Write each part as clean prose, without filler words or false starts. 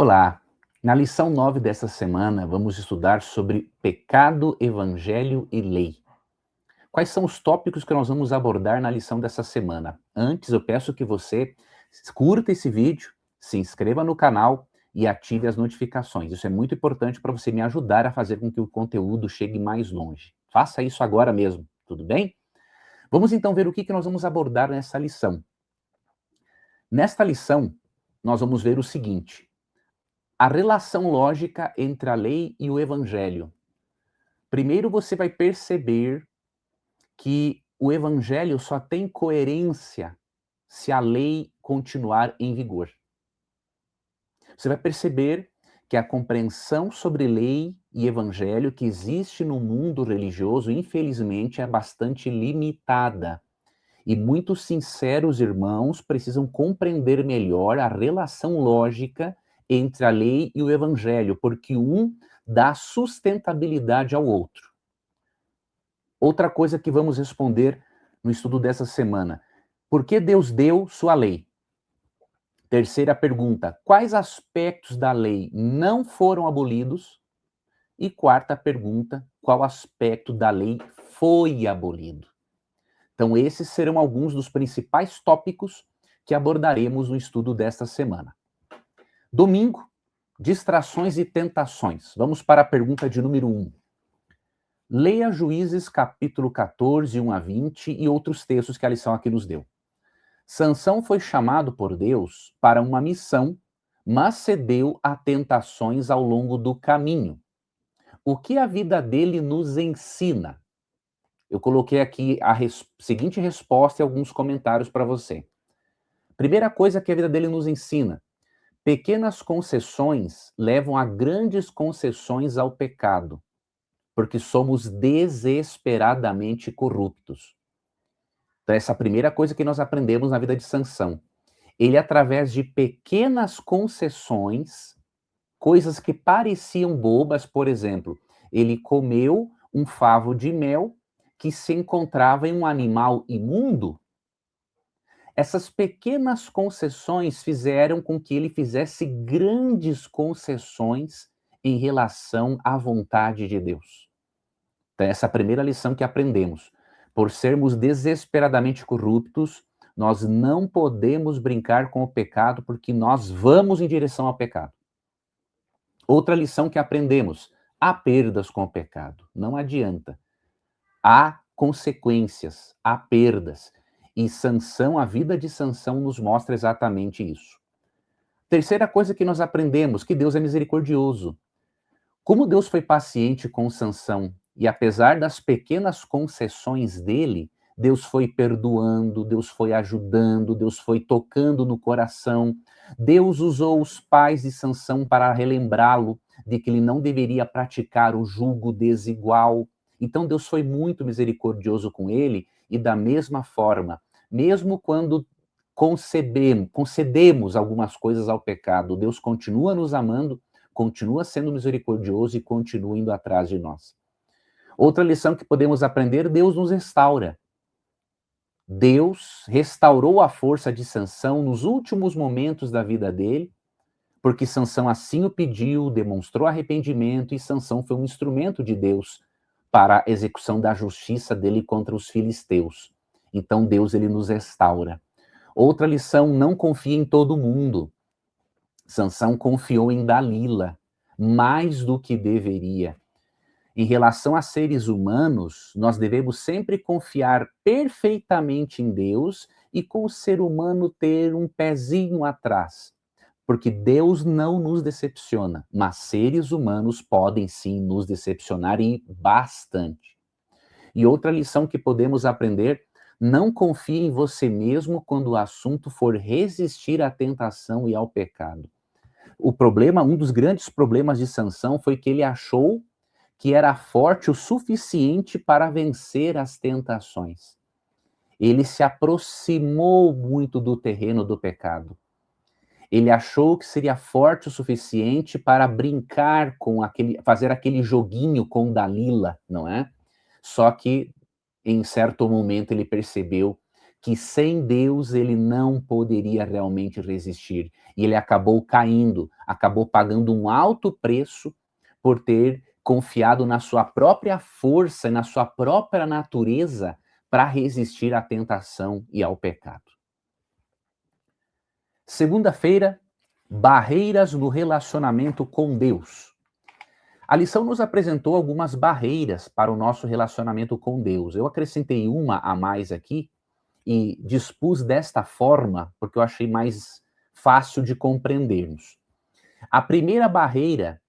Olá! Na lição 9 dessa semana, vamos estudar sobre pecado, evangelho e lei. Quais são os tópicos que nós vamos abordar na lição dessa semana? Antes, eu peço que você curta esse vídeo, se inscreva no canal e ative as notificações. Isso é muito importante para você me ajudar a fazer com que o conteúdo chegue mais longe. Faça isso agora mesmo, tudo bem? Vamos então ver o que nós vamos abordar nessa lição. Nesta lição, nós vamos ver o seguinte: a relação lógica entre a lei e o evangelho. Primeiro você vai perceber que o evangelho só tem coerência se a lei continuar em vigor. Você vai perceber que a compreensão sobre lei e evangelho que existe no mundo religioso, infelizmente, é bastante limitada. E muitos sinceros irmãos precisam compreender melhor a relação lógica entre a lei e o evangelho, porque um dá sustentabilidade ao outro. Outra coisa que vamos responder no estudo dessa semana: por que Deus deu sua lei? Terceira pergunta: quais aspectos da lei não foram abolidos? E quarta pergunta: qual aspecto da lei foi abolido? Então, esses serão alguns dos principais tópicos que abordaremos no estudo desta semana. Domingo, distrações e tentações. Vamos para a pergunta de número 1. Leia Juízes capítulo 14, 1 a 20 e outros textos que a lição aqui nos deu. Sansão foi chamado por Deus para uma missão, mas cedeu a tentações ao longo do caminho. O que a vida dele nos ensina? Eu coloquei aqui a seguinte resposta e alguns comentários para você. Primeira coisa que a vida dele nos ensina: pequenas concessões levam a grandes concessões ao pecado, porque somos desesperadamente corruptos. Então, essa é a primeira coisa que nós aprendemos na vida de Sansão. Ele, através de pequenas concessões, coisas que pareciam bobas, por exemplo, ele comeu um favo de mel que se encontrava em um animal imundo. Essas pequenas concessões fizeram com que ele fizesse grandes concessões em relação à vontade de Deus. Então, essa é a primeira lição que aprendemos. Por sermos desesperadamente corruptos, nós não podemos brincar com o pecado, porque nós vamos em direção ao pecado. Outra lição que aprendemos: há perdas com o pecado. Não adianta. Há consequências, há perdas. E Sansão, a vida de Sansão nos mostra exatamente isso. Terceira coisa que nós aprendemos: que Deus é misericordioso. Como Deus foi paciente com Sansão, e apesar das pequenas concessões dele, Deus foi perdoando, Deus foi ajudando, Deus foi tocando no coração. Deus usou os pais de Sansão para relembrá-lo de que ele não deveria praticar o julgo desigual. Então Deus foi muito misericordioso com ele, e da mesma forma, mesmo quando concedemos algumas coisas ao pecado, Deus continua nos amando, continua sendo misericordioso e continua indo atrás de nós. Outra lição que podemos aprender: Deus nos restaura. Deus restaurou a força de Sansão nos últimos momentos da vida dele, porque Sansão assim o pediu, demonstrou arrependimento, e Sansão foi um instrumento de Deus para a execução da justiça dele contra os filisteus. Então Deus, ele nos restaura. Outra lição: não confie em todo mundo. Sansão confiou em Dalila mais do que deveria. Em relação a seres humanos, nós devemos sempre confiar perfeitamente em Deus e com o ser humano ter um pezinho atrás, porque Deus não nos decepciona, mas seres humanos podem sim nos decepcionar, e bastante. E outra lição que podemos aprender: não confie em você mesmo quando o assunto for resistir à tentação e ao pecado. Um dos grandes problemas de Sansão foi que ele achou que era forte o suficiente para vencer as tentações. Ele se aproximou muito do terreno do pecado. Ele achou que seria forte o suficiente para brincar com fazer aquele joguinho com Dalila, não é? Só que, em certo momento, ele percebeu que sem Deus ele não poderia realmente resistir. E ele acabou caindo, acabou pagando um alto preço por ter confiado na sua própria força e na sua própria natureza para resistir à tentação e ao pecado. Segunda-feira, barreiras no relacionamento com Deus. A lição nos apresentou algumas barreiras para o nosso relacionamento com Deus. Eu acrescentei uma a mais aqui e dispus desta forma porque eu achei mais fácil de compreendermos. A primeira barreira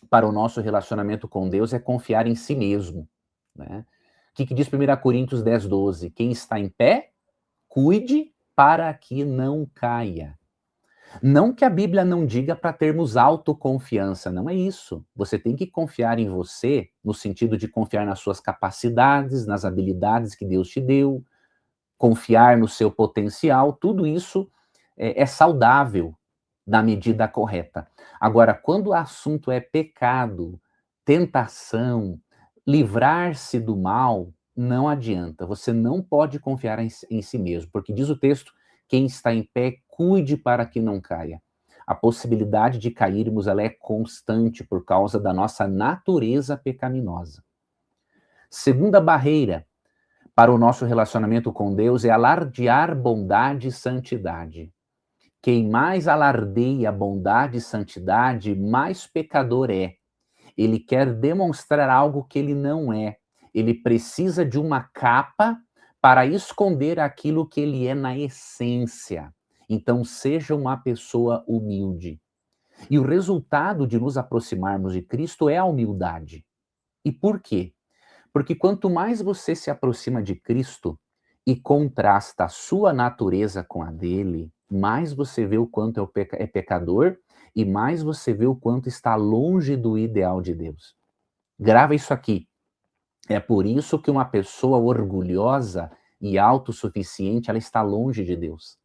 para o nosso relacionamento com Deus é confiar em si mesmo, né? O que diz 1 Coríntios 10:12? Quem está em pé, cuide para que não caia. Não que a Bíblia não diga para termos autoconfiança, não é isso. Você tem que confiar em você, no sentido de confiar nas suas capacidades, nas habilidades que Deus te deu, confiar no seu potencial, tudo isso é saudável na medida correta. Agora, quando o assunto é pecado, tentação, livrar-se do mal, não adianta. Você não pode confiar em si mesmo, porque diz o texto, quem está em pé, cuide para que não caia. A possibilidade de cairmos, ela é constante por causa da nossa natureza pecaminosa. Segunda barreira para o nosso relacionamento com Deus é alardear bondade e santidade. Quem mais alardeia bondade e santidade, mais pecador é. Ele quer demonstrar algo que ele não é. Ele precisa de uma capa para esconder aquilo que ele é na essência. Então, seja uma pessoa humilde. E o resultado de nos aproximarmos de Cristo é a humildade. E por quê? Porque quanto mais você se aproxima de Cristo e contrasta a sua natureza com a dele, mais você vê o quanto é pecador e mais você vê o quanto está longe do ideal de Deus. Grava isso aqui. É por isso que uma pessoa orgulhosa e autossuficiente, ela está longe de Deus.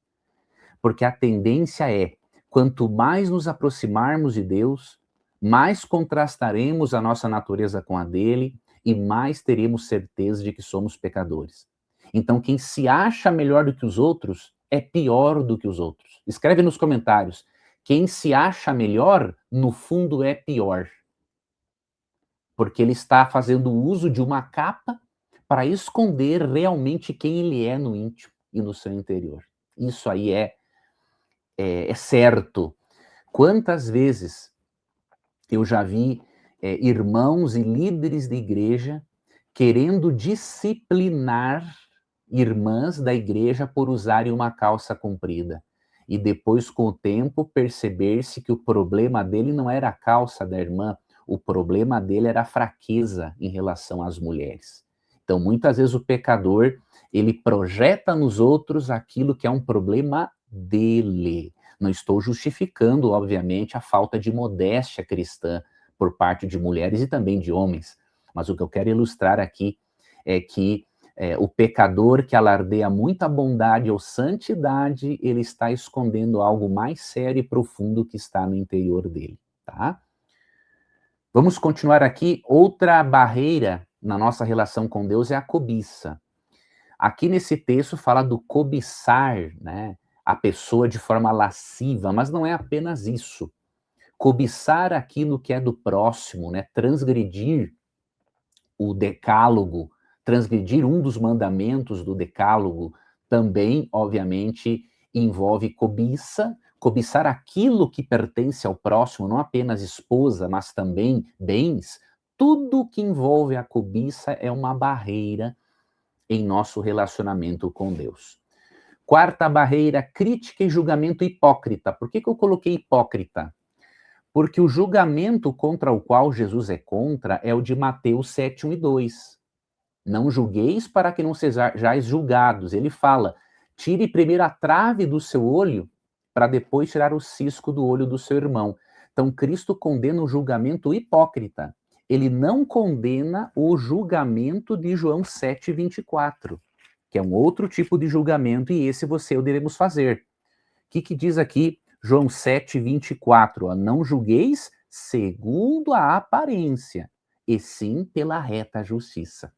Porque a tendência é, quanto mais nos aproximarmos de Deus, mais contrastaremos a nossa natureza com a dele e mais teremos certeza de que somos pecadores. Então, quem se acha melhor do que os outros é pior do que os outros. Escreve nos comentários. Quem se acha melhor, no fundo, é pior. Porque ele está fazendo uso de uma capa para esconder realmente quem ele é no íntimo e no seu interior. Isso aí é certo. Quantas vezes eu já vi irmãos e líderes de igreja querendo disciplinar irmãs da igreja por usarem uma calça comprida. E depois, com o tempo, perceber-se que o problema dele não era a calça da irmã, o problema dele era a fraqueza em relação às mulheres. Então, muitas vezes o pecador, ele projeta nos outros aquilo que é um problema dele. Não estou justificando, obviamente, a falta de modéstia cristã por parte de mulheres e também de homens. Mas o que eu quero ilustrar aqui é que o pecador que alardeia muita bondade ou santidade, ele está escondendo algo mais sério e profundo que está no interior dele, tá? Vamos continuar aqui. Outra barreira na nossa relação com Deus é a cobiça. Aqui nesse texto fala do cobiçar, né, a pessoa de forma lasciva, mas não é apenas isso. Cobiçar aquilo que é do próximo, né, transgredir o decálogo, transgredir um dos mandamentos do decálogo, também, obviamente, envolve cobiça, cobiçar aquilo que pertence ao próximo, não apenas esposa, mas também bens. Tudo que envolve a cobiça é uma barreira em nosso relacionamento com Deus. Quarta barreira, crítica e julgamento hipócrita. Por que eu coloquei hipócrita? Porque o julgamento contra o qual Jesus é contra é o de Mateus 7, 1 e 2. Não julgueis para que não sejais julgados. Ele fala, tire primeiro a trave do seu olho para depois tirar o cisco do olho do seu irmão. Então, Cristo condena o julgamento hipócrita. Ele não condena o julgamento de João 7, 24, que é um outro tipo de julgamento, e esse você e eu devemos fazer. O que diz aqui João 7, 24? Ó, não julgueis segundo a aparência, e sim pela reta justiça.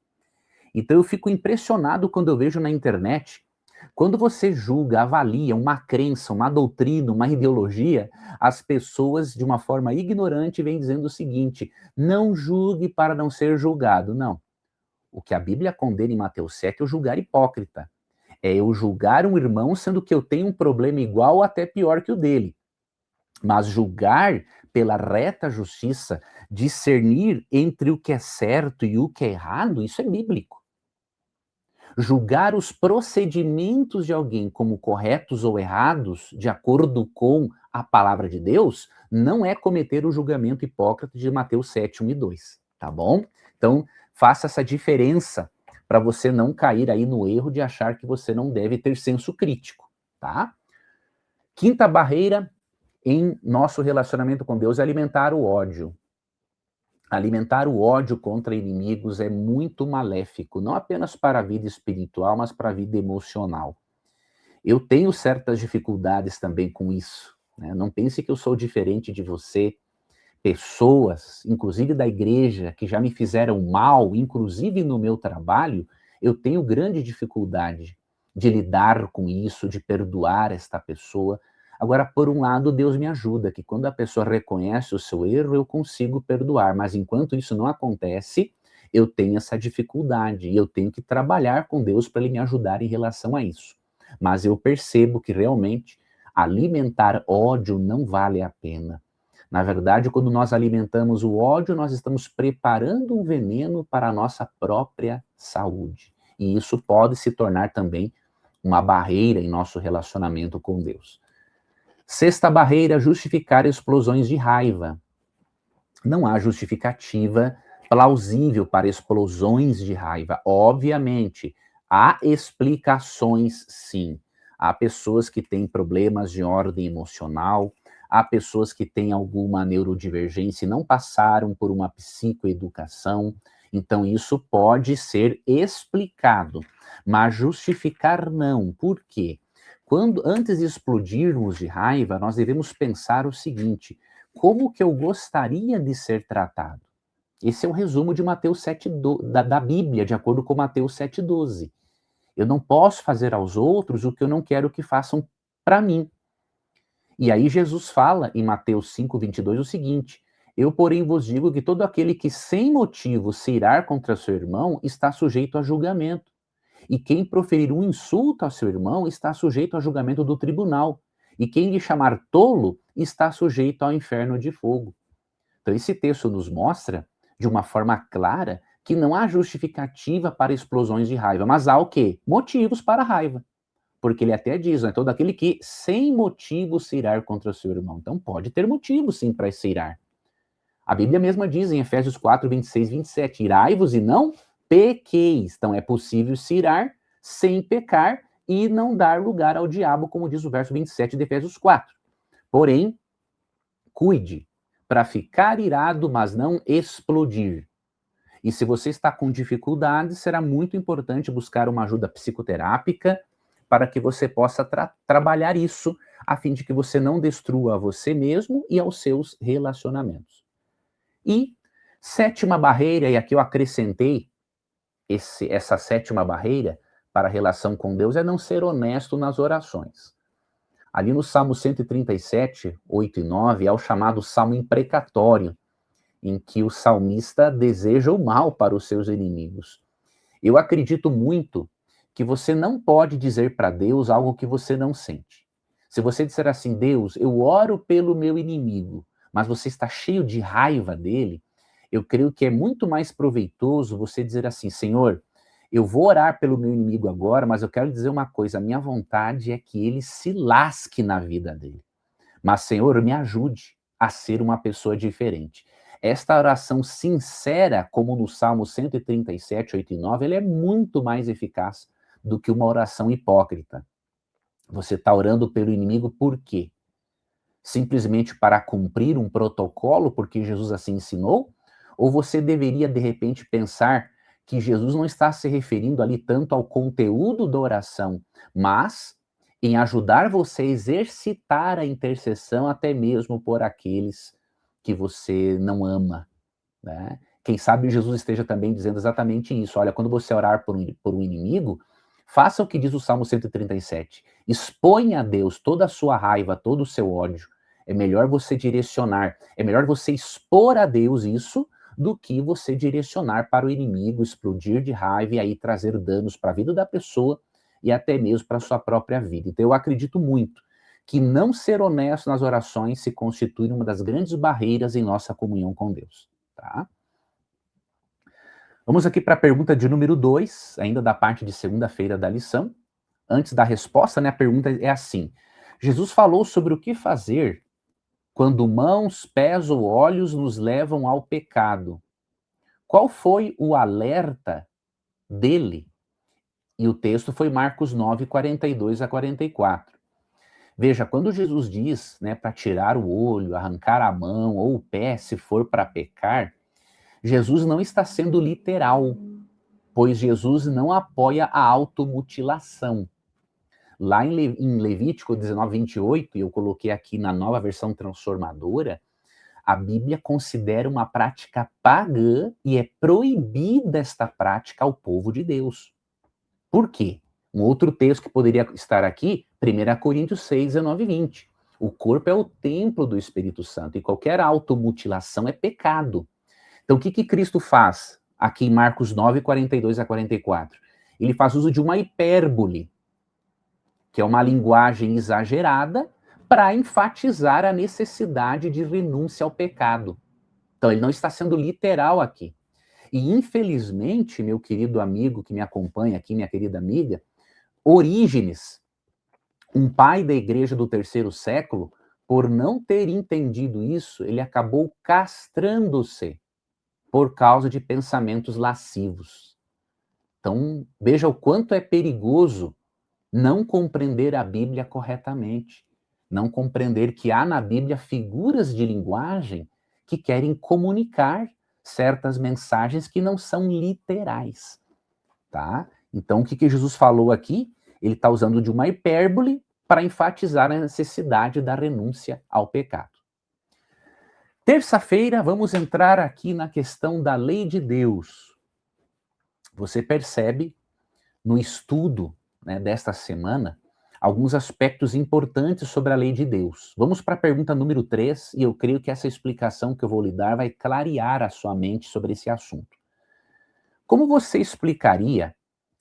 Então eu fico impressionado quando eu vejo na internet Quando você julga, avalia uma crença, uma doutrina, uma ideologia, as pessoas, de uma forma ignorante, vêm dizendo o seguinte: não julgue para não ser julgado. Não. O que a Bíblia condena em Mateus 7 é o julgar hipócrita. É eu julgar um irmão, sendo que eu tenho um problema igual ou até pior que o dele. Mas julgar pela reta justiça, discernir entre o que é certo e o que é errado, isso é bíblico. Julgar os procedimentos de alguém como corretos ou errados, de acordo com a palavra de Deus, não é cometer o julgamento hipócrita de Mateus 7, 1 e 2, tá bom? Então, faça essa diferença para você não cair aí no erro de achar que você não deve ter senso crítico, tá? Quinta barreira em nosso relacionamento com Deus é alimentar o ódio. Alimentar o ódio contra inimigos é muito maléfico, não apenas para a vida espiritual, mas para a vida emocional. Eu tenho certas dificuldades também com isso, né? Não pense que eu sou diferente de você. Pessoas, inclusive da igreja, que já me fizeram mal, inclusive no meu trabalho, eu tenho grande dificuldade de lidar com isso, de perdoar esta pessoa. Agora, por um lado, Deus me ajuda, que quando a pessoa reconhece o seu erro, eu consigo perdoar, mas enquanto isso não acontece, eu tenho essa dificuldade e eu tenho que trabalhar com Deus para Ele me ajudar em relação a isso. Mas eu percebo que realmente alimentar ódio não vale a pena. Na verdade, quando nós alimentamos o ódio, nós estamos preparando um veneno para a nossa própria saúde. E isso pode se tornar também uma barreira em nosso relacionamento com Deus. Sexta barreira, justificar explosões de raiva. Não há justificativa plausível para explosões de raiva. Obviamente, há explicações, sim. Há pessoas que têm problemas de ordem emocional, há pessoas que têm alguma neurodivergência e não passaram por uma psicoeducação, então isso pode ser explicado, mas justificar não. Por quê? Antes de explodirmos de raiva, nós devemos pensar o seguinte: como que eu gostaria de ser tratado? Esse é o resumo de Mateus 7, da Bíblia, de acordo com Mateus 7,12. Eu não posso fazer aos outros o que eu não quero que façam para mim. E aí Jesus fala em Mateus 5:22 o seguinte: eu, porém, vos digo que todo aquele que sem motivo se irar contra seu irmão está sujeito a julgamento. E quem proferir um insulto a seu irmão está sujeito a julgamento do tribunal. E quem lhe chamar tolo está sujeito ao inferno de fogo. Então, esse texto nos mostra, de uma forma clara, que não há justificativa para explosões de raiva, mas há o quê? Motivos para a raiva. Porque ele até diz, né, todo aquele que sem motivo se irar contra o seu irmão. Então pode ter motivo sim para se irar. A Bíblia mesma diz em Efésios 4, 26, 27, irai-vos e não pequeis. Então é possível se irar sem pecar e não dar lugar ao diabo, como diz o verso 27 de Efésios 4. Porém, cuide para ficar irado, mas não explodir. E se você está com dificuldade, será muito importante buscar uma ajuda psicoterápica para que você possa trabalhar isso, a fim de que você não destrua a você mesmo e aos seus relacionamentos. E sétima barreira, e aqui eu acrescentei essa sétima barreira para a relação com Deus, é não ser honesto nas orações. Ali no Salmo 137, 8 e 9, é o chamado Salmo imprecatório, em que o salmista deseja o mal para os seus inimigos. Eu acredito muito que você não pode dizer para Deus algo que você não sente. Se você disser assim, Deus, eu oro pelo meu inimigo, mas você está cheio de raiva dele, eu creio que é muito mais proveitoso você dizer assim, Senhor, eu vou orar pelo meu inimigo agora, mas eu quero dizer uma coisa, a minha vontade é que ele se lasque na vida dele. Mas, Senhor, me ajude a ser uma pessoa diferente. Esta oração sincera, como no Salmo 137, 8 e 9, ela é muito mais eficaz do que uma oração hipócrita. Você está orando pelo inimigo por quê? Simplesmente para cumprir um protocolo, porque Jesus assim ensinou? Ou você deveria, de repente, pensar que Jesus não está se referindo ali tanto ao conteúdo da oração, mas em ajudar você a exercitar a intercessão até mesmo por aqueles que você não ama, Quem sabe Jesus esteja também dizendo exatamente isso. Olha, quando você orar por um inimigo, Faça o que diz o Salmo 137. Exponha a Deus toda a sua raiva, todo o seu ódio. É melhor você direcionar, é melhor você expor a Deus isso do que você direcionar para o inimigo, explodir de raiva e aí trazer danos para a vida da pessoa e até mesmo para a sua própria vida. Então eu acredito muito que não ser honesto nas orações se constitui uma das grandes barreiras em nossa comunhão com Deus, tá? Vamos aqui para a pergunta de número 2, ainda da parte de segunda-feira da lição. Antes da resposta, né, a pergunta é assim: Jesus falou sobre o que fazer quando mãos, pés ou olhos nos levam ao pecado. Qual foi o alerta dele? E o texto foi Marcos 9, 42 a 44. Veja, quando Jesus diz, né, para tirar o olho, arrancar a mão ou o pé, se for para pecar, Jesus não está sendo literal, pois Jesus não apoia a automutilação. Lá em Levítico 19, 28, e eu coloquei aqui na nova versão transformadora, a Bíblia considera uma prática pagã e é proibida esta prática ao povo de Deus. Por quê? Um outro texto que poderia estar aqui, 1 Coríntios 6, 19 e 20. O corpo é o templo do Espírito Santo e qualquer automutilação é pecado. Então, o que Cristo faz aqui em Marcos 9, 42 a 44? Ele faz uso de uma hipérbole, que é uma linguagem exagerada, para enfatizar a necessidade de renúncia ao pecado. Então, ele não está sendo literal aqui. E, infelizmente, meu querido amigo que me acompanha aqui, minha querida amiga, Orígenes, um pai da igreja do 3º século, por não ter entendido isso, ele acabou castrando-se por causa de pensamentos lascivos. Então, veja o quanto é perigoso não compreender a Bíblia corretamente, não compreender que há na Bíblia figuras de linguagem que querem comunicar certas mensagens que não são literais, tá? Então, o que Jesus falou aqui? Ele está usando de uma hipérbole para enfatizar a necessidade da renúncia ao pecado. Terça-feira, vamos entrar aqui na questão da lei de Deus. Você percebe no estudo, né, desta semana alguns aspectos importantes sobre a lei de Deus. Vamos para a pergunta número 3, e eu creio que essa explicação que eu vou lhe dar vai clarear a sua mente sobre esse assunto. Como você explicaria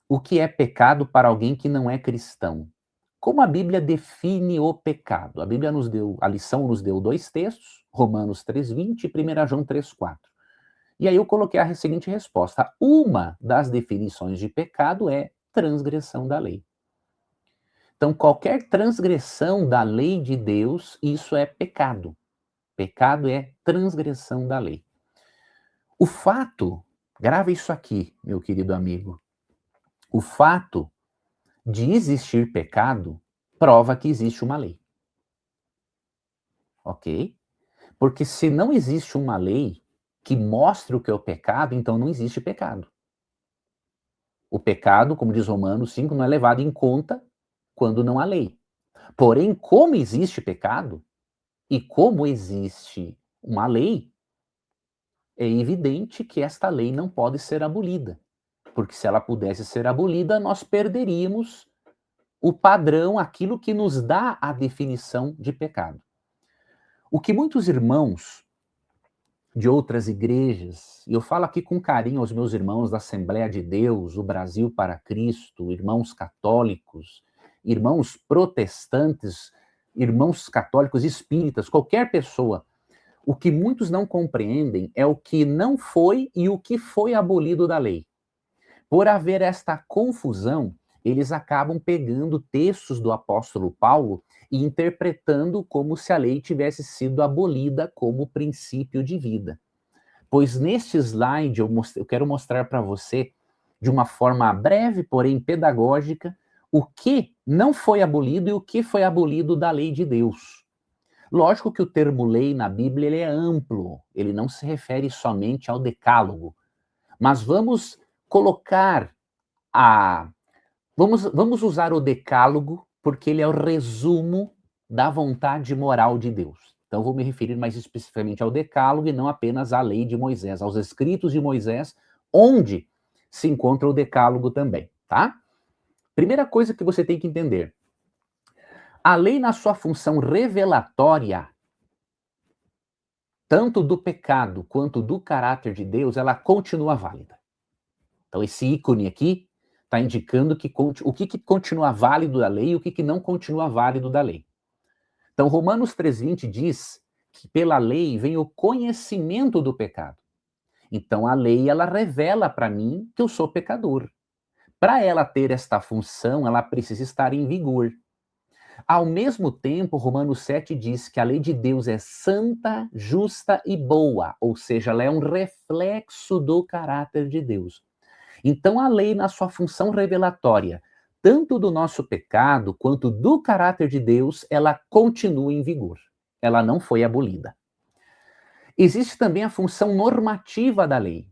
o que é pecado para alguém que não é cristão? Como a Bíblia define o pecado? A Bíblia nos deu, a lição nos deu 2 textos, Romanos 3:20 e 1 João 3:4. E aí eu coloquei a seguinte resposta: uma das definições de pecado é transgressão da lei. Então, qualquer transgressão da lei de Deus, isso é pecado. Pecado é transgressão da lei. O fato, grava isso aqui, meu querido amigo, o fato de existir pecado prova que existe uma lei. Ok? Porque se não existe uma lei que mostre o que é o pecado, então não existe pecado. O pecado, como diz Romanos 5, não é levado em conta quando não há lei. Porém, como existe pecado, e como existe uma lei, é evidente que esta lei não pode ser abolida. Porque se ela pudesse ser abolida, nós perderíamos o padrão, aquilo que nos dá a definição de pecado. O que muitos irmãos de outras igrejas, e eu falo aqui com carinho aos meus irmãos da Assembleia de Deus, o Brasil para Cristo, irmãos católicos, irmãos protestantes, irmãos católicos espíritas, qualquer pessoa, o que muitos não compreendem é o que não foi e o que foi abolido da lei. Por haver esta confusão, eles acabam pegando textos do apóstolo Paulo e interpretando como se a lei tivesse sido abolida como princípio de vida. Pois neste slide eu quero mostrar para você, de uma forma breve, porém pedagógica, o que não foi abolido e o que foi abolido da lei de Deus. Lógico que o termo lei na Bíblia ele é amplo, ele não se refere somente ao decálogo, mas vamos colocar Vamos usar o decálogo, porque ele é o resumo da vontade moral de Deus. Então, vou me referir mais especificamente ao decálogo e não apenas à lei de Moisés, aos escritos de Moisés, onde se encontra o decálogo também, tá? Primeira coisa que você tem que entender. A lei, na sua função revelatória, tanto do pecado quanto do caráter de Deus, ela continua válida. Então, esse ícone aqui está indicando o que continua válido da lei e o que não continua válido da lei. Então, Romanos 3,20 diz que pela lei vem o conhecimento do pecado. Então, a lei, ela revela para mim que eu sou pecador. Para ela ter esta função, ela precisa estar em vigor. Ao mesmo tempo, Romanos 7 diz que a lei de Deus é santa, justa e boa, ou seja, ela é um reflexo do caráter de Deus. Então, a lei, na sua função revelatória, tanto do nosso pecado quanto do caráter de Deus, ela continua em vigor. Ela não foi abolida. Existe também a função normativa da lei,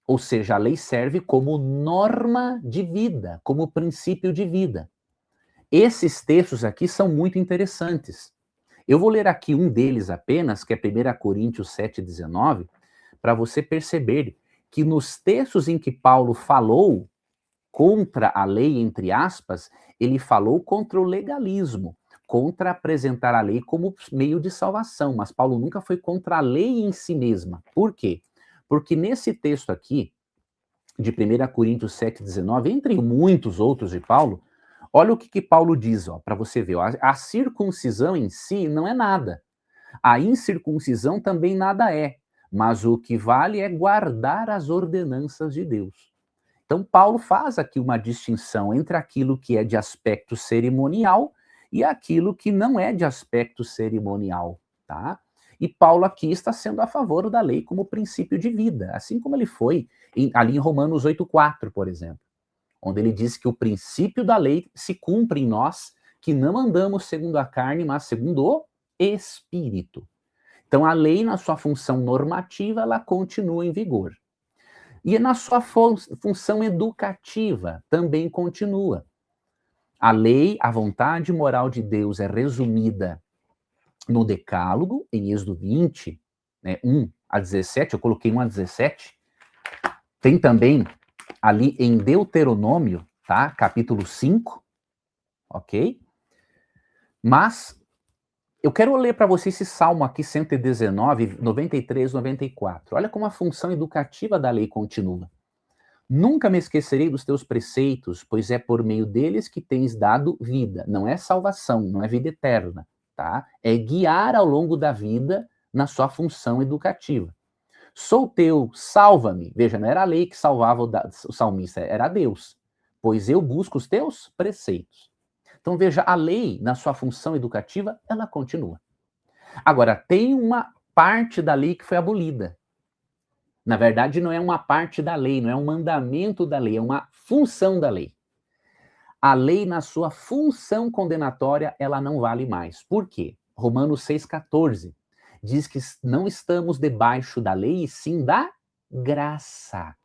ou seja, a lei serve como norma de vida, como princípio de vida. Esses textos aqui são muito interessantes. Eu vou ler aqui um deles apenas, que é 1 Coríntios 7,19, para você perceber que nos textos em que Paulo falou contra a lei, entre aspas, ele falou contra o legalismo, contra apresentar a lei como meio de salvação, mas Paulo nunca foi contra a lei em si mesma. Por quê? Porque nesse texto aqui, de 1 Coríntios 7,19, entre muitos outros de Paulo, olha o que Paulo diz, para você ver. A circuncisão em si não é nada. A incircuncisão também nada é. Mas o que vale é guardar as ordenanças de Deus. Então, Paulo faz aqui uma distinção entre aquilo que é de aspecto cerimonial e aquilo que não é de aspecto cerimonial, tá? E Paulo aqui está sendo a favor da lei como princípio de vida, assim como ele foi ali em Romanos 8,4, por exemplo, onde ele diz que o princípio da lei se cumpre em nós, que não andamos segundo a carne, mas segundo o Espírito. Então, a lei, na sua função normativa, ela continua em vigor. E na sua função educativa, também continua. A lei, a vontade moral de Deus é resumida no Decálogo, em Êxodo 20, 1 a 17, eu coloquei 1 a 17. Tem também ali em Deuteronômio, tá? Capítulo 5, ok? Mas eu quero ler para você esse salmo aqui, 119, 93, 94. Olha como a função educativa da lei continua. Nunca me esquecerei dos teus preceitos, pois é por meio deles que tens dado vida. Não é salvação, não é vida eterna, tá? É guiar ao longo da vida na sua função educativa. Sou teu, salva-me. Veja, não era a lei que salvava o salmista, era Deus. Pois eu busco os teus preceitos. Então veja, a lei, na sua função educativa, ela continua. Agora, tem uma parte da lei que foi abolida. Na verdade, não é uma parte da lei, não é um mandamento da lei, é uma função da lei. A lei, na sua função condenatória, ela não vale mais. Por quê? Romanos 6,14 diz que não estamos debaixo da lei, e sim da graça.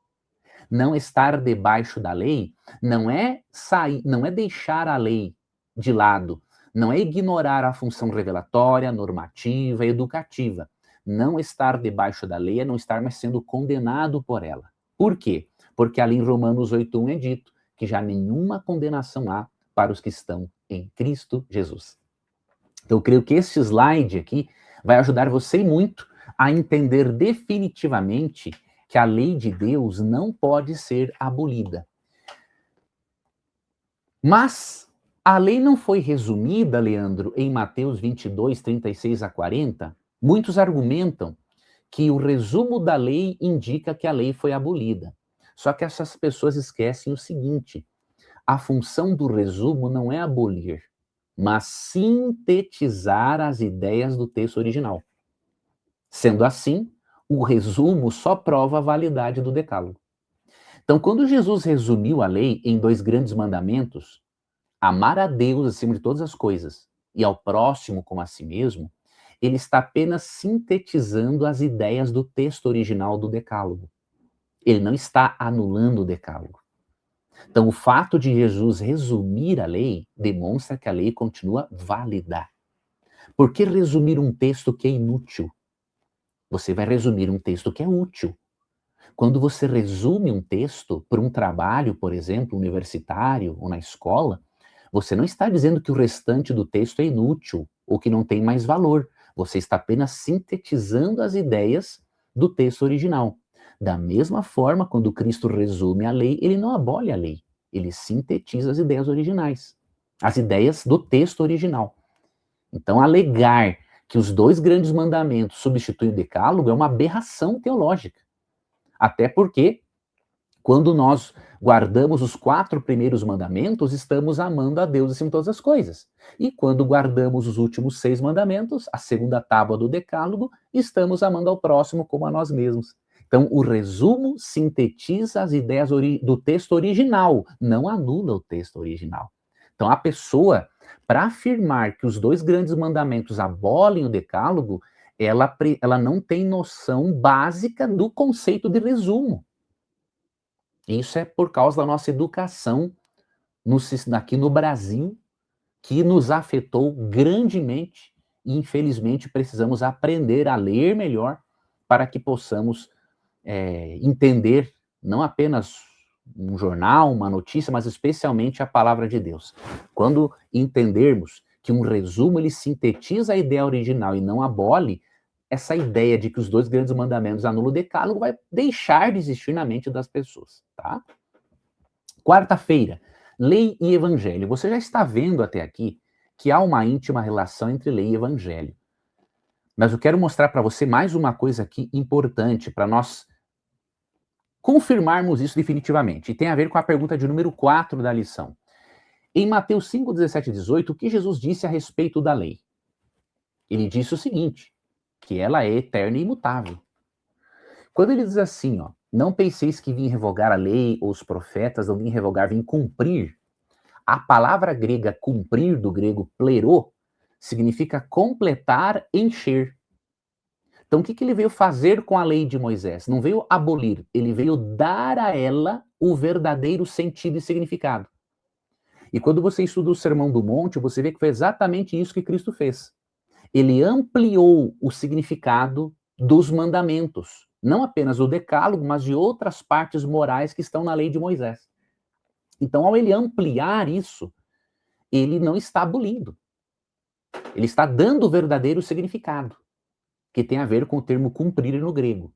Não estar debaixo da lei não é sair, não é deixar a lei de lado, não é ignorar a função revelatória, normativa, educativa. Não estar debaixo da lei é não estar mais sendo condenado por ela. Por quê? Porque ali em Romanos 8,1 é dito que já nenhuma condenação há para os que estão em Cristo Jesus. Então, eu creio que esse slide aqui vai ajudar você muito a entender definitivamente que a lei de Deus não pode ser abolida. Mas a lei não foi resumida, Leandro, em Mateus 22, 36 a 40. Muitos argumentam que o resumo da lei indica que a lei foi abolida. Só que essas pessoas esquecem o seguinte: a função do resumo não é abolir, mas sintetizar as ideias do texto original. Sendo assim, o resumo só prova a validade do decálogo. Então, quando Jesus resumiu a lei em 2 grandes mandamentos, amar a Deus acima de todas as coisas e ao próximo como a si mesmo, ele está apenas sintetizando as ideias do texto original do decálogo. Ele não está anulando o decálogo. Então, o fato de Jesus resumir a lei demonstra que a lei continua válida. Por que resumir um texto que é inútil? Você vai resumir um texto que é útil. Quando você resume um texto para um trabalho, por exemplo, universitário ou na escola, você não está dizendo que o restante do texto é inútil ou que não tem mais valor. Você está apenas sintetizando as ideias do texto original. Da mesma forma, quando Cristo resume a lei, ele não abole a lei, ele sintetiza as ideias originais, as ideias do texto original. Então, alegar que os dois grandes mandamentos substituem o decálogo é uma aberração teológica. Até porque, quando nós guardamos os 4 primeiros mandamentos, estamos amando a Deus acima de todas as coisas. E quando guardamos os últimos 6 mandamentos, a segunda tábua do decálogo, estamos amando ao próximo como a nós mesmos. Então, o resumo sintetiza as ideias do texto original, não anula o texto original. Então, a pessoa, para afirmar que os 2 grandes mandamentos abolem o decálogo, ela não tem noção básica do conceito de resumo. Isso é por causa da nossa educação aqui no Brasil, que nos afetou grandemente e, infelizmente, precisamos aprender a ler melhor para que possamos entender não apenas um jornal, uma notícia, mas especialmente a palavra de Deus. Quando entendermos que um resumo ele sintetiza a ideia original e não abole, essa ideia de que os 2 grandes mandamentos anulam o decálogo vai deixar de existir na mente das pessoas, tá? Quarta-feira, lei e evangelho. Você já está vendo até aqui que há uma íntima relação entre lei e evangelho. Mas eu quero mostrar para você mais uma coisa aqui importante para nós confirmarmos isso definitivamente. E tem a ver com a pergunta de número 4 da lição. Em Mateus 5, 17 e 18, o que Jesus disse a respeito da lei? Ele disse o seguinte, que ela é eterna e imutável. Quando ele diz assim, ó, não penseis que vim revogar a lei ou os profetas, não vim revogar, vim cumprir. A palavra grega cumprir, do grego plero, significa completar, encher. Então, o que ele veio fazer com a lei de Moisés? Não veio abolir, ele veio dar a ela o verdadeiro sentido e significado. E quando você estuda o Sermão do Monte, você vê que foi exatamente isso que Cristo fez. Ele ampliou o significado dos mandamentos, não apenas o decálogo, mas de outras partes morais que estão na lei de Moisés. Então, ao ele ampliar isso, ele não está abolindo. Ele está dando o verdadeiro significado, que tem a ver com o termo cumprir no grego.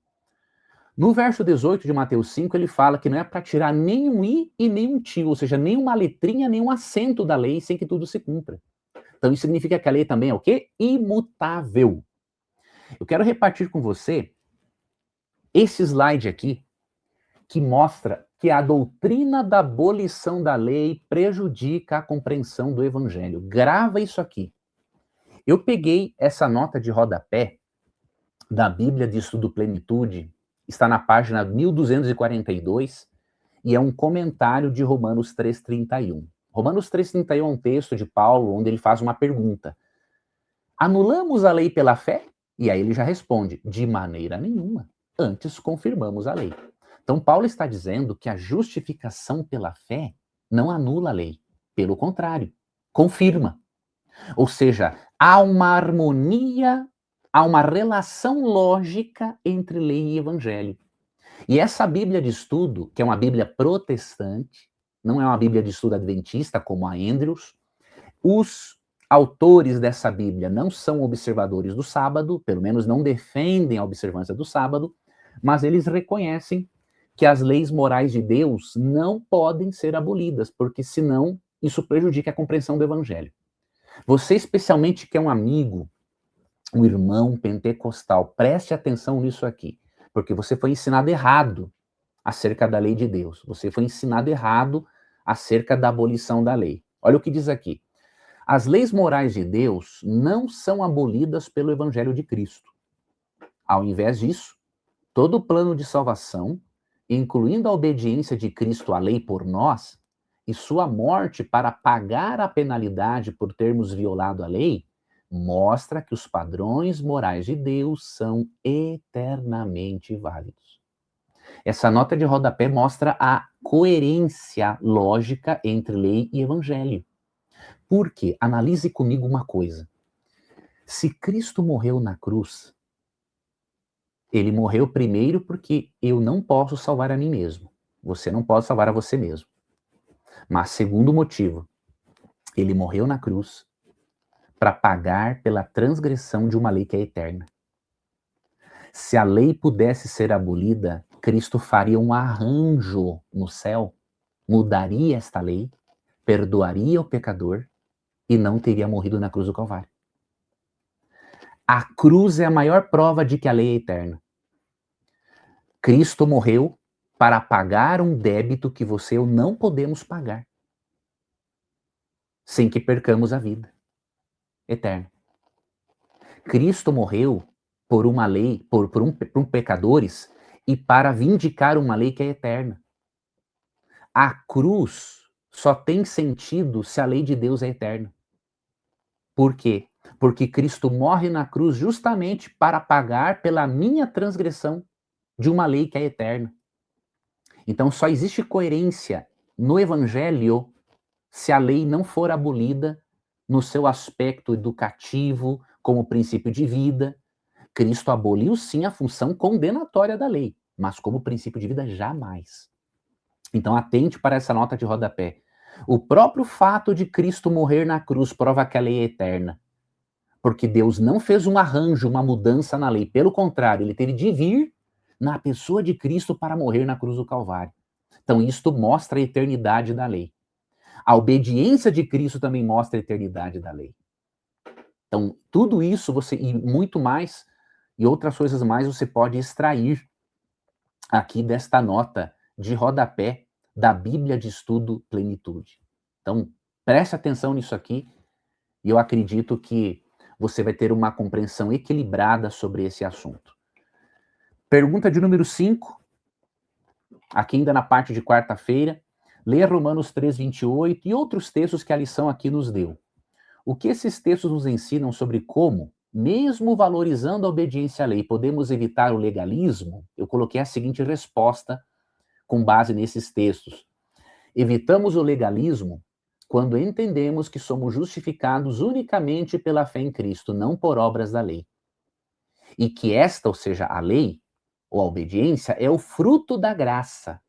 No verso 18 de Mateus 5, ele fala que não é para tirar nem um i e nem um tio, ou seja, nem uma letrinha, nem um acento da lei, sem que tudo se cumpra. Então, isso significa que a lei também é o quê? Imutável. Eu quero repartir com você esse slide aqui, que mostra que a doutrina da abolição da lei prejudica a compreensão do evangelho. Grava isso aqui. Eu peguei essa nota de rodapé da Bíblia de Estudo Plenitude, está na página 1242, e é um comentário de Romanos 3,31. Romanos 3,31 é um texto de Paulo onde ele faz uma pergunta. Anulamos a lei pela fé? E aí ele já responde, de maneira nenhuma. Antes confirmamos a lei. Então Paulo está dizendo que a justificação pela fé não anula a lei. Pelo contrário, confirma. Ou seja, há uma harmonia, há uma relação lógica entre lei e evangelho. E essa Bíblia de estudo, que é uma Bíblia protestante, não é uma Bíblia de estudo adventista como a Andrews, os autores dessa Bíblia não são observadores do sábado, pelo menos não defendem a observância do sábado, mas eles reconhecem que as leis morais de Deus não podem ser abolidas, porque senão isso prejudica a compreensão do evangelho. Você especialmente que é um amigo, um irmão pentecostal, preste atenção nisso aqui, porque você foi ensinado errado acerca da lei de Deus. Você foi ensinado errado acerca da abolição da lei. Olha o que diz aqui. As leis morais de Deus não são abolidas pelo evangelho de Cristo. Ao invés disso, todo o plano de salvação, incluindo a obediência de Cristo à lei por nós, e sua morte para pagar a penalidade por termos violado a lei, mostra que os padrões morais de Deus são eternamente válidos. Essa nota de rodapé mostra a coerência lógica entre lei e evangelho. Por quê? Analise comigo uma coisa. Se Cristo morreu na cruz, Ele morreu primeiro porque eu não posso salvar a mim mesmo. Você não pode salvar a você mesmo. Mas segundo motivo, ele morreu na cruz para pagar pela transgressão de uma lei que é eterna. Se a lei pudesse ser abolida, Cristo faria um arranjo no céu, mudaria esta lei, perdoaria o pecador e não teria morrido na cruz do Calvário. A cruz é a maior prova de que a lei é eterna. Cristo morreu para pagar um débito que você e eu não podemos pagar, sem que percamos a vida eterna. Cristo morreu por uma lei, por pecadores, e para vindicar uma lei que é eterna. A cruz só tem sentido se a lei de Deus é eterna. Por quê? Porque Cristo morre na cruz justamente para pagar pela minha transgressão de uma lei que é eterna. Então só existe coerência no Evangelho se a lei não for abolida no seu aspecto educativo, como princípio de vida. Cristo aboliu sim a função condenatória da lei, mas como princípio de vida jamais. Então atente para essa nota de rodapé. O próprio fato de Cristo morrer na cruz prova que a lei é eterna. Porque Deus não fez um arranjo, uma mudança na lei. Pelo contrário, ele teve de vir na pessoa de Cristo para morrer na cruz do Calvário. Então isto mostra a eternidade da lei. A obediência de Cristo também mostra a eternidade da lei. Então, tudo isso você e muito mais e outras coisas mais você pode extrair aqui desta nota de rodapé da Bíblia de Estudo Plenitude. Então, preste atenção nisso aqui e eu acredito que você vai ter uma compreensão equilibrada sobre esse assunto. Pergunta de número 5, aqui ainda na parte de quarta-feira, leia Romanos 3:28 e outros textos que a lição aqui nos deu. O que esses textos nos ensinam sobre como, mesmo valorizando a obediência à lei, podemos evitar o legalismo? Eu coloquei a seguinte resposta com base nesses textos. Evitamos o legalismo quando entendemos que somos justificados unicamente pela fé em Cristo, não por obras da lei. E que esta, ou seja, a lei, ou a obediência, é o fruto da graça,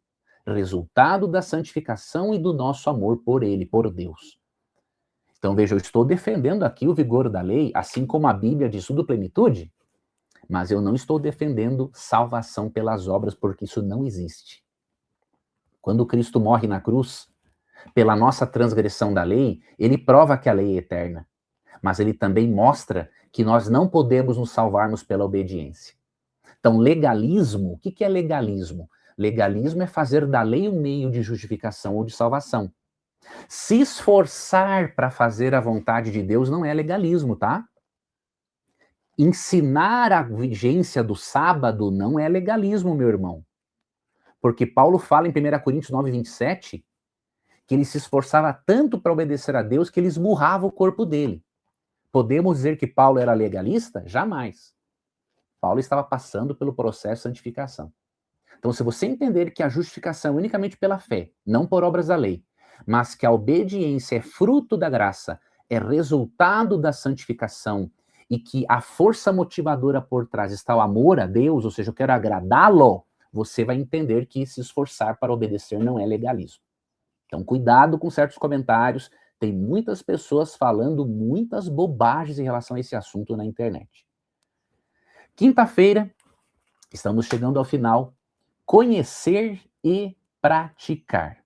resultado da santificação e do nosso amor por Ele, por Deus. Então, veja, eu estou defendendo aqui o vigor da lei, assim como a Bíblia de Estudo Plenitude, mas eu não estou defendendo salvação pelas obras, porque isso não existe. Quando Cristo morre na cruz, pela nossa transgressão da lei, ele prova que a lei é eterna, mas ele também mostra que nós não podemos nos salvarmos pela obediência. Então, legalismo, o que é legalismo? Legalismo é fazer da lei um meio de justificação ou de salvação. Se esforçar para fazer a vontade de Deus não é legalismo, tá? Ensinar a vigência do sábado não é legalismo, meu irmão. Porque Paulo fala em 1 Coríntios 9:27 que ele se esforçava tanto para obedecer a Deus que ele esmurrava o corpo dele. Podemos dizer que Paulo era legalista? Jamais. Paulo estava passando pelo processo de santificação. Então, se você entender que a justificação é unicamente pela fé, não por obras da lei, mas que a obediência é fruto da graça, é resultado da santificação, e que a força motivadora por trás está o amor a Deus, ou seja, eu quero agradá-lo, você vai entender que se esforçar para obedecer não é legalismo. Então, cuidado com certos comentários, tem muitas pessoas falando muitas bobagens em relação a esse assunto na internet. Quinta-feira, estamos chegando ao final. Conhecer e praticar.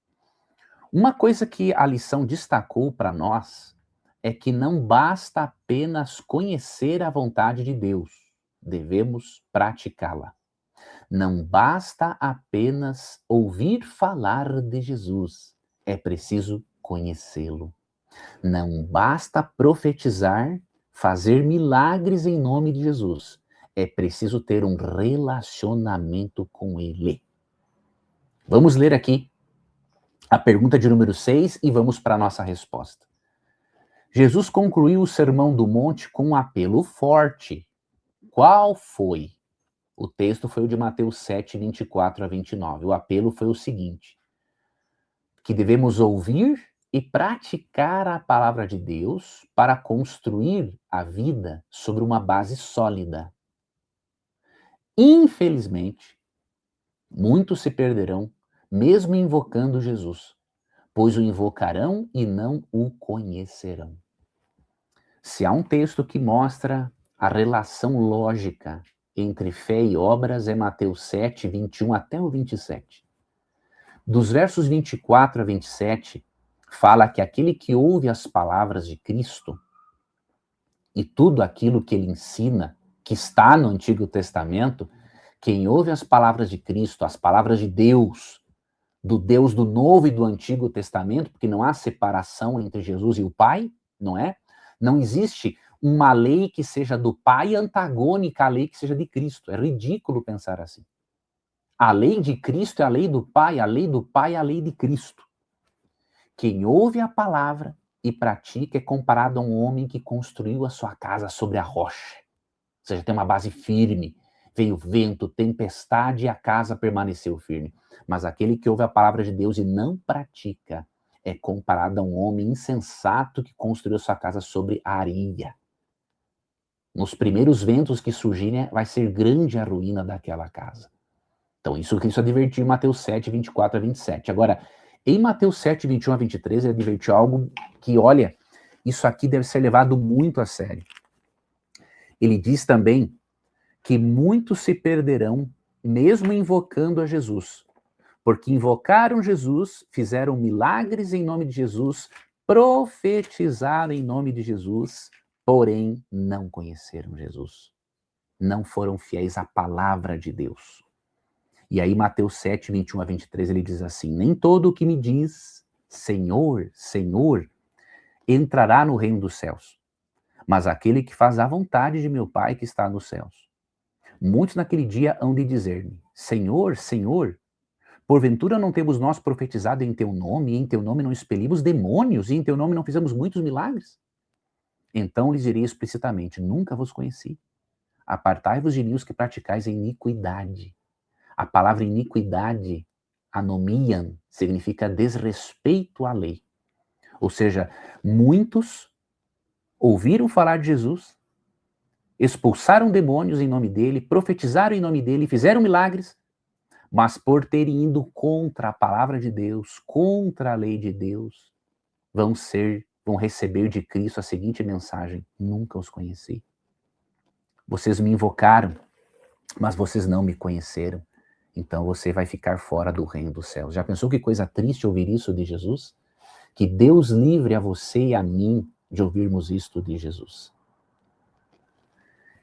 Uma coisa que a lição destacou para nós é que não basta apenas conhecer a vontade de Deus, devemos praticá-la. Não basta apenas ouvir falar de Jesus, é preciso conhecê-lo. Não basta profetizar, fazer milagres em nome de Jesus, é preciso ter um relacionamento com Ele. Vamos ler aqui a pergunta de número 6 e vamos para a nossa resposta. Jesus concluiu o Sermão do Monte com um apelo forte. Qual foi? O texto foi o de Mateus 7:24-29. O apelo foi o seguinte: que devemos ouvir e praticar a palavra de Deus para construir a vida sobre uma base sólida. Infelizmente, muitos se perderão, mesmo invocando Jesus, pois o invocarão e não o conhecerão. Se há um texto que mostra a relação lógica entre fé e obras, é Mateus 7, 21 até o 27. Dos versos 24 a 27, fala que aquele que ouve as palavras de Cristo e tudo aquilo que ele ensina, que está no Antigo Testamento, quem ouve as palavras de Cristo, as palavras de Deus do Novo e do Antigo Testamento, porque não há separação entre Jesus e o Pai, não é? Não existe uma lei que seja do Pai antagônica à lei que seja de Cristo. É ridículo pensar assim. A lei de Cristo é a lei do Pai, a lei do Pai é a lei de Cristo. Quem ouve a palavra e pratica é comparado a um homem que construiu a sua casa sobre a rocha. Ou seja, tem uma base firme. Veio vento, tempestade e a casa permaneceu firme. Mas aquele que ouve a palavra de Deus e não pratica é comparado a um homem insensato que construiu sua casa sobre areia. Nos primeiros ventos que surgirem, vai ser grande a ruína daquela casa. Então, isso Cristo advertiu em Mateus 7, 24 a 27. Agora, em Mateus 7, 21 a 23, ele advertiu algo que, olha, isso aqui deve ser levado muito a sério. Ele diz também que muitos se perderão, mesmo invocando a Jesus, porque invocaram Jesus, fizeram milagres em nome de Jesus, profetizaram em nome de Jesus, porém não conheceram Jesus. Não foram fiéis à palavra de Deus. E aí Mateus 7, 21 a 23, ele diz assim, nem todo o que me diz, Senhor, Senhor, entrará no reino dos céus, mas aquele que faz a vontade de meu Pai que está nos céus. Muitos naquele dia hão de dizer-me, Senhor, Senhor, porventura não temos nós profetizado em teu nome, e em teu nome não expelimos demônios, e em teu nome não fizemos muitos milagres? Então lhes direi explicitamente, nunca vos conheci. Apartai-vos de mim os que praticais a iniquidade. A palavra iniquidade, anomian, significa desrespeito à lei. Ou seja, muitos ouviram falar de Jesus, expulsaram demônios em nome dele, profetizaram em nome dele, fizeram milagres, mas por terem ido contra a palavra de Deus, contra a lei de Deus, vão receber de Cristo a seguinte mensagem: nunca os conheci. Vocês me invocaram, mas vocês não me conheceram. Então você vai ficar fora do reino dos céus. Já pensou que coisa triste ouvir isso de Jesus? Que Deus livre a você e a mim de ouvirmos isto de Jesus.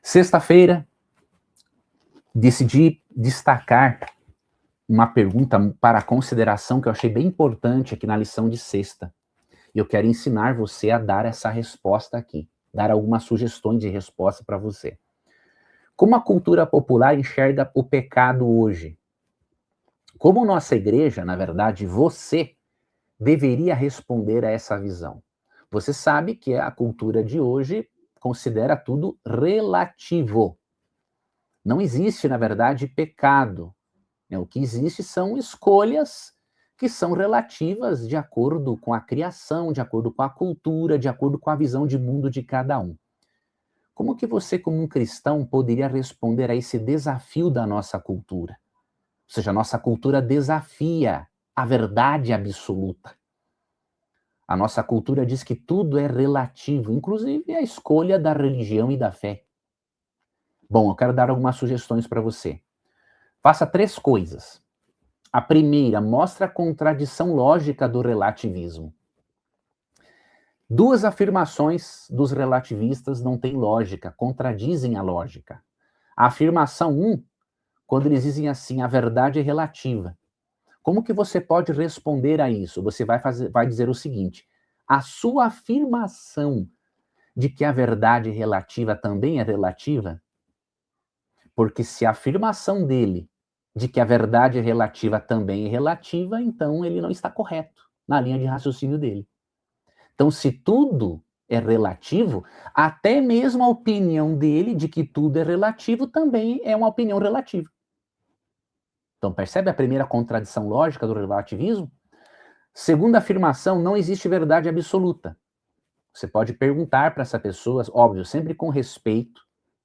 Sexta-feira, decidi destacar uma pergunta para consideração que eu achei bem importante aqui na lição de sexta. E eu quero ensinar você a dar essa resposta aqui, dar algumas sugestões de resposta para você. Como a cultura popular enxerga o pecado hoje? Como nossa igreja, na verdade, você deveria responder a essa visão? Você sabe que a cultura de hoje considera tudo relativo. Não existe, na verdade, pecado. O que existe são escolhas que são relativas de acordo com a criação, de acordo com a cultura, de acordo com a visão de mundo de cada um. Como que você, como um cristão, poderia responder a esse desafio da nossa cultura? Ou seja, a nossa cultura desafia a verdade absoluta. A nossa cultura diz que tudo é relativo, inclusive a escolha da religião e da fé. Bom, eu quero dar algumas sugestões para você. Faça 3 coisas. A primeira, mostra a contradição lógica do relativismo. 2 afirmações dos relativistas não têm lógica, contradizem a lógica. A afirmação 1, quando eles dizem assim, a verdade é relativa. Como que você pode responder a isso? Você vai dizer o seguinte, a sua afirmação de que a verdade relativa também é relativa? Porque se a afirmação dele de que a verdade relativa também é relativa, então ele não está correto na linha de raciocínio dele. Então, se tudo é relativo, até mesmo a opinião dele de que tudo é relativo também é uma opinião relativa. Então, percebe a primeira contradição lógica do relativismo? Segunda afirmação, não existe verdade absoluta. Você pode perguntar para essa pessoa, óbvio, sempre com respeito,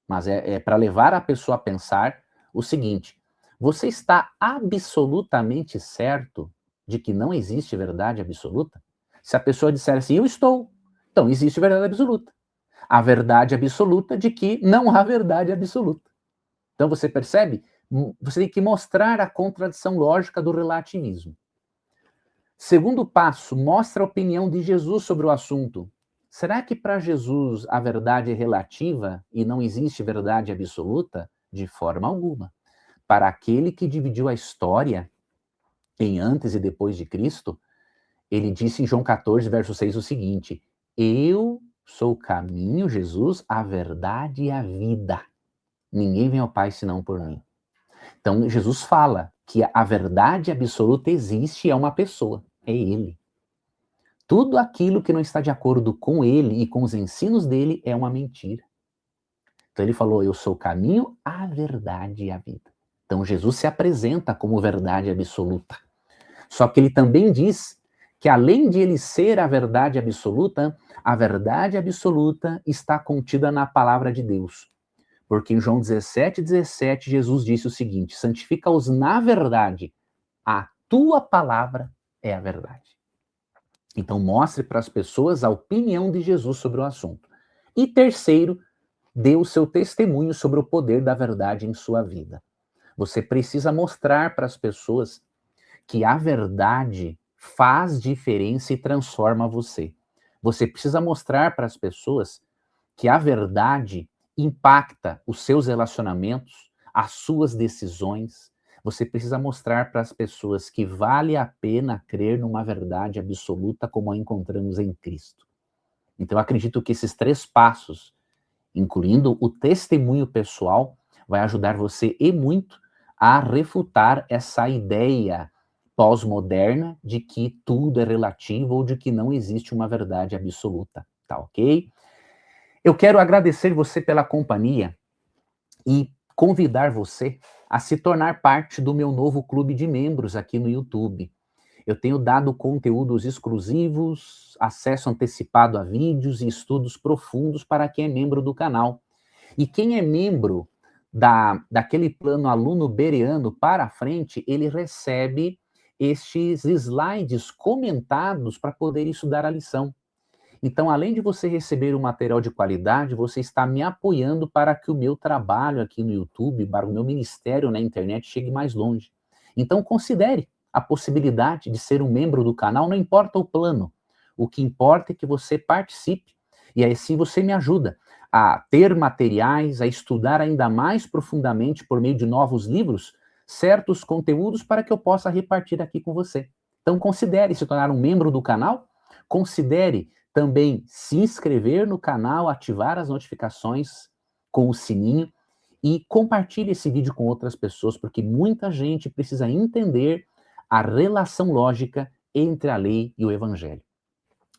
mas é para levar a pessoa a pensar o seguinte: você está absolutamente certo de que não existe verdade absoluta? Se a pessoa disser assim, eu estou, então existe verdade absoluta. A verdade absoluta de que não há verdade absoluta. Então você percebe? Você tem que mostrar a contradição lógica do relativismo. Segundo passo, mostra a opinião de Jesus sobre o assunto. Será que para Jesus a verdade é relativa e não existe verdade absoluta? De forma alguma. Para aquele que dividiu a história em antes e depois de Cristo, ele disse em João 14, verso 6 o seguinte: eu sou o caminho, Jesus, a verdade e a vida. Ninguém vem ao Pai senão por mim. Então, Jesus fala que a verdade absoluta existe e é uma pessoa, é ele. Tudo aquilo que não está de acordo com ele e com os ensinos dele é uma mentira. Então ele falou, eu sou o caminho, a verdade e a vida. Então Jesus se apresenta como verdade absoluta. Só que ele também diz que além de ele ser a verdade absoluta está contida na palavra de Deus. Porque em João 17:17, Jesus disse o seguinte: santifica-os na verdade, a tua palavra é a verdade. Então mostre para as pessoas a opinião de Jesus sobre o assunto. E terceiro, dê o seu testemunho sobre o poder da verdade em sua vida. Você precisa mostrar para as pessoas que a verdade faz diferença e transforma você. Você precisa mostrar para as pessoas que a verdade impacta os seus relacionamentos, as suas decisões. Você precisa mostrar para as pessoas que vale a pena crer numa verdade absoluta como a encontramos em Cristo. Então, eu acredito que esses 3 passos, incluindo o testemunho pessoal, vai ajudar você e muito a refutar essa ideia pós-moderna de que tudo é relativo ou de que não existe uma verdade absoluta, tá ok? Eu quero agradecer você pela companhia e convidar você a se tornar parte do meu novo clube de membros aqui no YouTube. Eu tenho dado conteúdos exclusivos, acesso antecipado a vídeos e estudos profundos para quem é membro do canal. E quem é membro daquele plano aluno bereano para frente, ele recebe estes slides comentados para poder estudar a lição. Então, além de você receber um material de qualidade, você está me apoiando para que o meu trabalho aqui no YouTube, para o meu ministério na internet chegue mais longe. Então, considere a possibilidade de ser um membro do canal, não importa o plano. O que importa é que você participe. E aí, se você me ajuda a ter materiais, a estudar ainda mais profundamente por meio de novos livros, certos conteúdos para que eu possa repartir aqui com você. Então, considere se tornar um membro do canal, considere também se inscrever no canal, ativar as notificações com o sininho e compartilhe esse vídeo com outras pessoas, porque muita gente precisa entender a relação lógica entre a lei e o evangelho.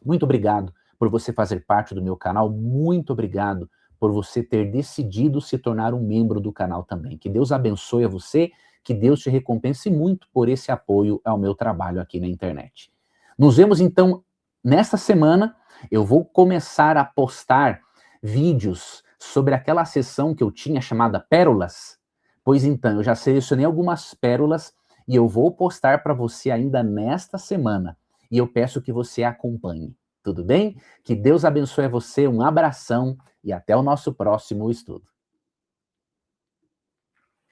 Muito obrigado por você fazer parte do meu canal, muito obrigado por você ter decidido se tornar um membro do canal também. Que Deus abençoe a você, que Deus te recompense muito por esse apoio ao meu trabalho aqui na internet. Nos vemos então nesta semana. Eu vou começar a postar vídeos sobre aquela sessão que eu tinha chamada Pérolas. Pois então, eu já selecionei algumas pérolas e eu vou postar para você ainda nesta semana. E eu peço que você acompanhe. Tudo bem? Que Deus abençoe você, um abração e até o nosso próximo estudo.